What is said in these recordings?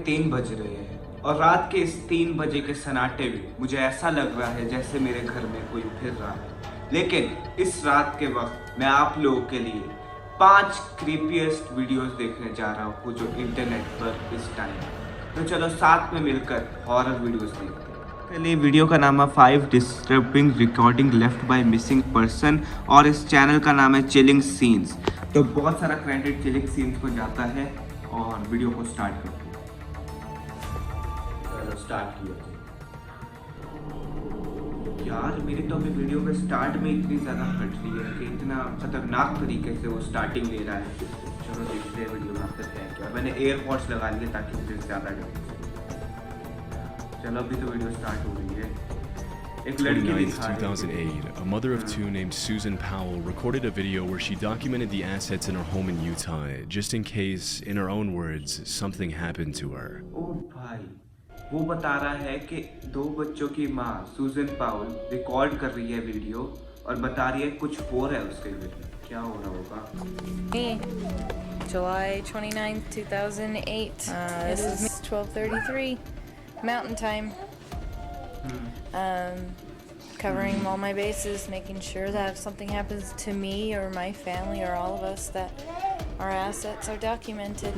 3 बज रहे हैं और रात के इस 3 बजे के सन्नाटे में मुझे ऐसा लग रहा है जैसे मेरे घर में कोई फिर रहा है। लेकिन इस रात के वक्त मैं आप लोगों के लिए 5 क्रीपीएस्ट वीडियोस देखने जा रहा हूँ जो इंटरनेट पर इस टाइम। तो चलो साथ में मिलकर हॉरर वीडियोस देखते हैं। पहले वीडियो का नाम है 5 disturbing recording left by missing person और इस चैनल का नाम है चिलिंग सीन्स। तो बहुत सारा क्रेडिट चिलिंग सीन्स को जाता है और वीडियो को स्टार्ट करते हैं। स्टार्ट किया यार, मेरी तो अभी वीडियो के स्टार्ट में इतनी ज़्यादा फट रही है कि इतना खतरनाक तरीके से वो स्टार्टिंग ले रहा है। चलो देखते हैं वीडियो में आपसे क्या। मैंने एयरपॉड्स लगा लिए ताकि मुझे ज़्यादा डर। चलो अभी तो वीडियो स्टार्ट हो रही है। 29th, 2008, a mother of two named Susan Powell recorded a video where she documented the assets in her home in Utah, just in case, in her own words, something happened to her. ओ भाई, वो बता रहा है कि 2 बच्चों की माँ सूजन पाउल रिकॉर्ड कर रही है वीडियो और बता रही है कुछ हो रहा है उसके घर में। क्या हो रहा होगा? July 29th, 2008. This is 12:33 Mountain Time. Covering all my bases, making sure that if something happens to me or my family or all of us, that our assets are documented.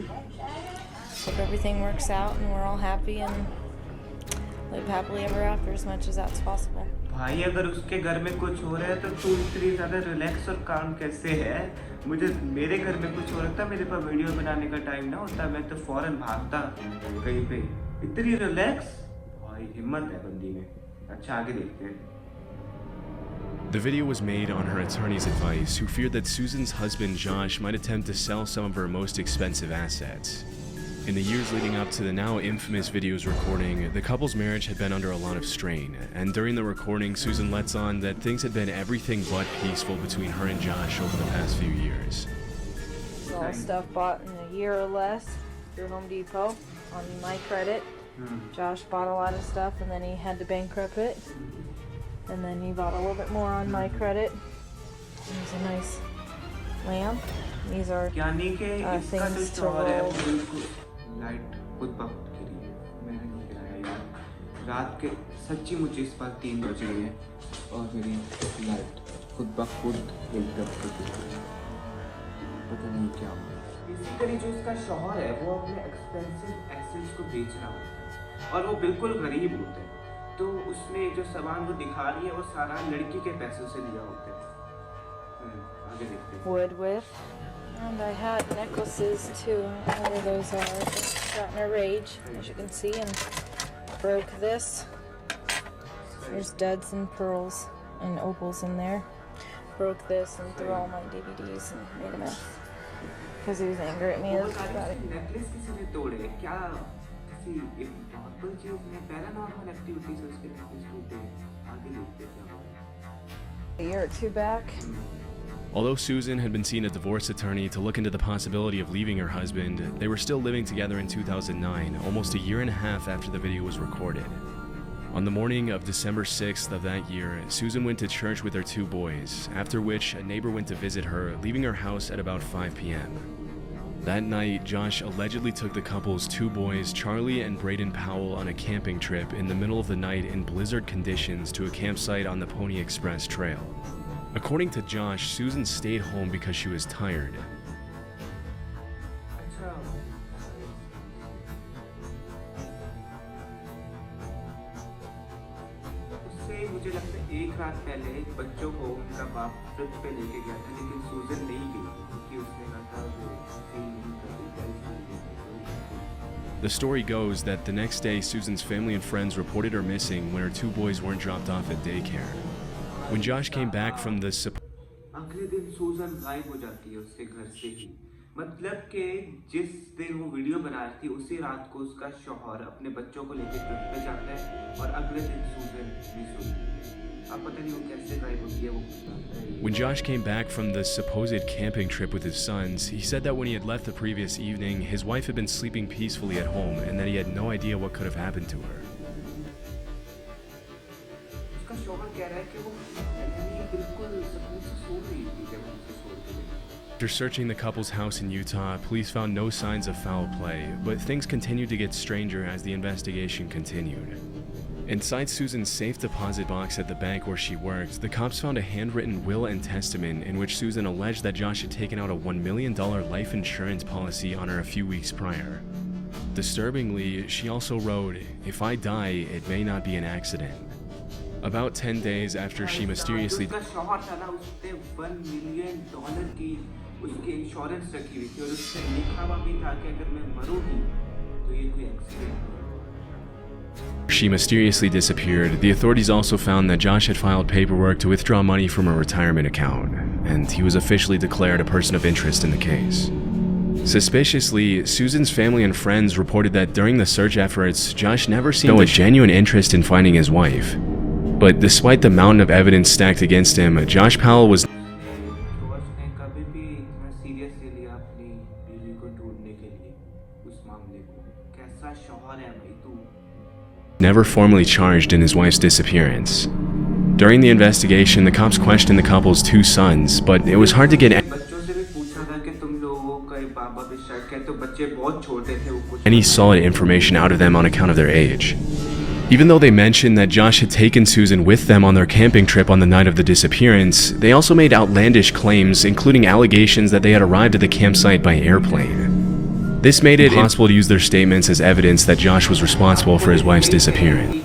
Hope everything works out and we're all happy and live happily ever after as much as that's possible. भाई अगर उसके घर में कुछ हो रहा है तो तू इतनी ज़्यादा रिलैक्स और काम कैसे है? मुझे मेरे घर में कुछ हो रहा था, मेरे पास वीडियो बनाने का टाइम ना होता, मैं तो फौरन भागता कहीं पे। इतनी रिलैक्स, भाई हिम्मत है बंदी में। अच्छा आगे देखते हैं। The video was made on her attorney's advice, who feared that Susan's husband Josh might attempt to sell some of her most expensive assets. In the years leading up to the now infamous video's recording, the couple's marriage had been under a lot of strain, and during the recording, Susan lets on that things had been everything but peaceful between her and Josh over the past few years. It's all stuff bought in a year or less through Home Depot on my credit. Josh bought a lot of stuff and then he had to bankrupt it. And then he bought a little bit more on my credit. There's a nice lamp. These are things to roll. Light खुद ब खुद गिरी है, मैंने नहीं गिराया यार। रात के सच्ची मुझे इस बार 3 बज गए हैं और मेरी लाइट खुद ब खुद एकदम गिरी है। पता नहीं क्या हुआ। बेसिकली जो इसका शौहर है वो अपने एक्सपेंसिव एसेट्स को बेच रहा होता है और वो बिल्कुल गरीब होते हैं, तो उसमें जो सामान वो दिखा रही है वो सारा लड़की के पैसों से लिया होता है। आगे देखते हैं। Wood with. And I had necklaces too. I don't know where those are. I just got in a rage, as you can see, and broke this. There's duds and pearls and opals in there. Broke this and threw all my DVDs and made a mess because he was angry at me. About it. Necklace किसी ने तोड़े क्या? किसी normal चीज में paranormal activities उसके necklace टूटे। आगे देखते हैं क्या हुआ। A year or two back. Although Susan had been seeing a divorce attorney to look into the possibility of leaving her husband, they were still living together in 2009, almost a year and a half after the video was recorded. On the morning of December 6th of that year, Susan went to church with her 2 boys, after which a neighbor went to visit her, leaving her house at about 5 p.m. That night, Josh allegedly took the couple's 2 boys, Charlie and Braden Powell, on a camping trip in the middle of the night in blizzard conditions to a campsite on the Pony Express Trail. According to Josh, Susan stayed home because she was tired. उससे मुझे लगता है एक रात पहले बच्चों को उनका बाप ट्रिप पे लेके गया था, लेकिन सूजन नहीं गई क्योंकि उसने कहा था वो फील नहीं कर। The story goes that the next day, Susan's family and friends reported her missing when her 2 boys weren't dropped off at daycare. When Josh came back from the अगले दिन सूजन गायब हो जाती है उसके घर से ही। मतलब कि जिस दिन वो वीडियो बना रही थी उसी रात को उसका शौहर अपने बच्चों को लेकर ट्रिप पे जाता है और अगले दिन सूजन मिस होती है। अब पता नहीं वो कैसे गायब होती है वो। When Josh came back from the supposed camping trip with his sons, he said that when he had left the previous evening, his wife had been sleeping peacefully at home and that he had no idea what could have happened to her. उसका शौहर कह रहा है कि वो बिल्कुल सुकून से सो रही थी जब उनसे सो रही थी। After searching the couple's house in Utah, police found no signs of foul play, but things continued to get stranger as the investigation continued. Inside Susan's safe deposit box at the bank where she worked, the cops found a handwritten will and testament in which Susan alleged that Josh had taken out a $1 million life insurance policy on her a few weeks prior. Disturbingly, she also wrote, "If I die, it may not be an accident." About 10 days after she mysteriously उसकी insurance रखी हुई थी और उससे लिखा हुआ भी था कि अगर मैं मरूंगी तो ये कोई accident She mysteriously disappeared. The authorities also found that Josh had filed paperwork to withdraw money from a retirement account, and he was officially declared a person of interest in the case. Suspiciously, Susan's family and friends reported that during the search efforts, Josh never seemed to show a genuine interest in finding his wife. But despite the mountain of evidence stacked against him, Josh Powell was never formally charged in his wife's disappearance. During the investigation, the cops questioned the couple's two sons, but it was hard to get any solid information out of them on account of their age. Even though they mentioned that Josh had taken Susan with them on their camping trip on the night of the disappearance, they also made outlandish claims, including allegations that they had arrived at the campsite by airplane. This made it impossible to use their statements as evidence that Josh was responsible for his wife's disappearance.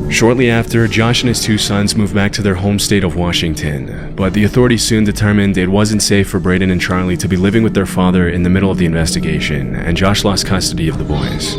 Shortly after, Josh and his two sons moved back to their home state of Washington, but the authorities soon determined it wasn't safe for Braden and Charlie to be living with their father in the middle of the investigation, and Josh lost custody of the boys.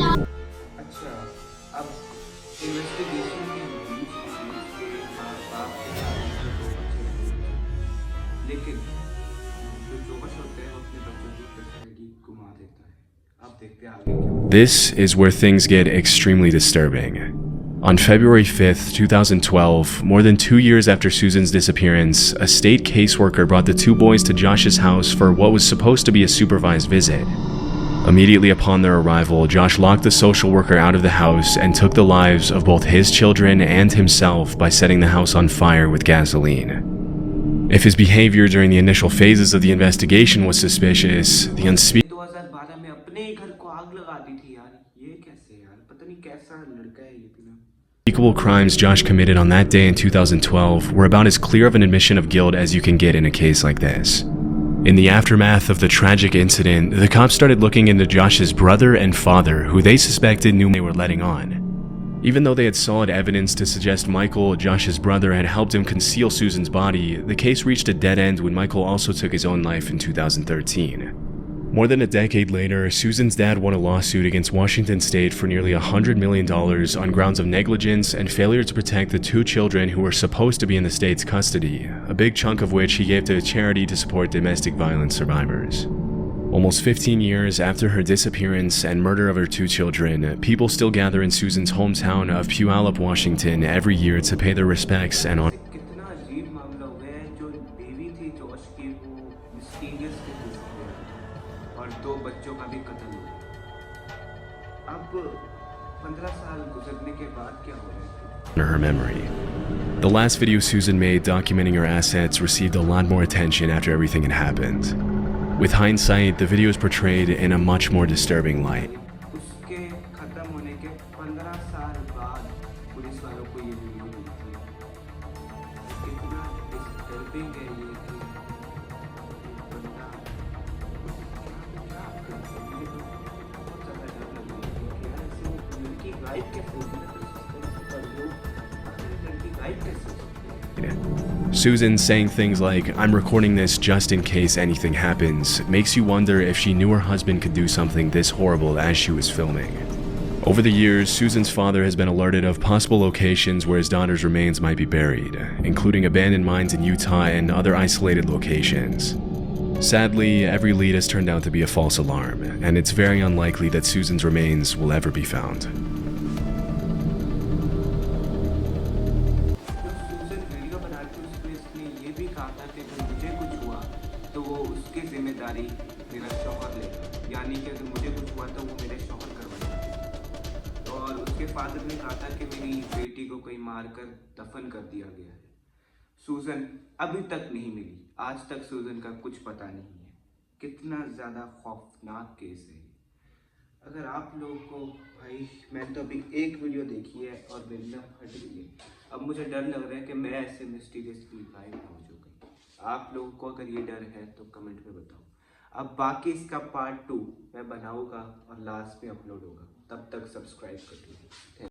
This is where things get extremely disturbing. On February 5th, 2012, more than 2 years after Susan's disappearance, a state caseworker brought the two boys to Josh's house for what was supposed to be a supervised visit. Immediately upon their arrival, Josh locked the social worker out of the house and took the lives of both his children and himself by setting the house on fire with gasoline. If his behavior during the initial phases of the investigation was suspicious, the unspeakable crimes Josh committed on that day in 2012 were about as clear of an admission of guilt as you can get in a case like this. In the aftermath of the tragic incident, the cops started looking into Josh's brother and father, who they suspected knew they were letting on. Even though they had solid evidence to suggest Michael, Josh's brother, had helped him conceal Susan's body, the case reached a dead end when Michael also took his own life in 2013. More than a decade later, Susan's dad won a lawsuit against Washington State for nearly $100 million on grounds of negligence and failure to protect the two children who were supposed to be in the state's custody, a big chunk of which he gave to a charity to support domestic violence survivors. Almost 15 years after her disappearance and murder of her two children, people still gather in Susan's hometown of Puyallup, Washington every year to pay their respects and honor. Her memory. The last video Susan made documenting her assets received a lot more attention after everything had happened. With hindsight, the video is portrayed in a much more disturbing light. Susan saying things like, "I'm recording this just in case anything happens," makes you wonder if she knew her husband could do something this horrible as she was filming. Over the years, Susan's father has been alerted of possible locations where his daughter's remains might be buried, including abandoned mines in Utah and other isolated locations. Sadly, every lead has turned out to be a false alarm, and it's very unlikely that Susan's remains will ever be found. और उसके father ने कहा था कि मेरी बेटी को कहीं मारकर दफन कर दिया गया है। सूजन अभी तक नहीं मिली, आज तक सूजन का कुछ पता नहीं है। कितना ज़्यादा खौफनाक केस है ये। अगर आप लोगों को, भाई मैंने तो अभी एक वीडियो देखी है और मेरी ना फट गई है। अब मुझे डर लग रहा है कि मैं ऐसे मिस्टीरियसली गायब हो जाऊँगी। आप लोगों को अगर ये डर है तो कमेंट में बताओ। अब बाकी इसका पार्ट 2 मैं बनाऊँगा और लास्ट में अपलोड होगा। तब तक सब्सक्राइब कर दीजिए।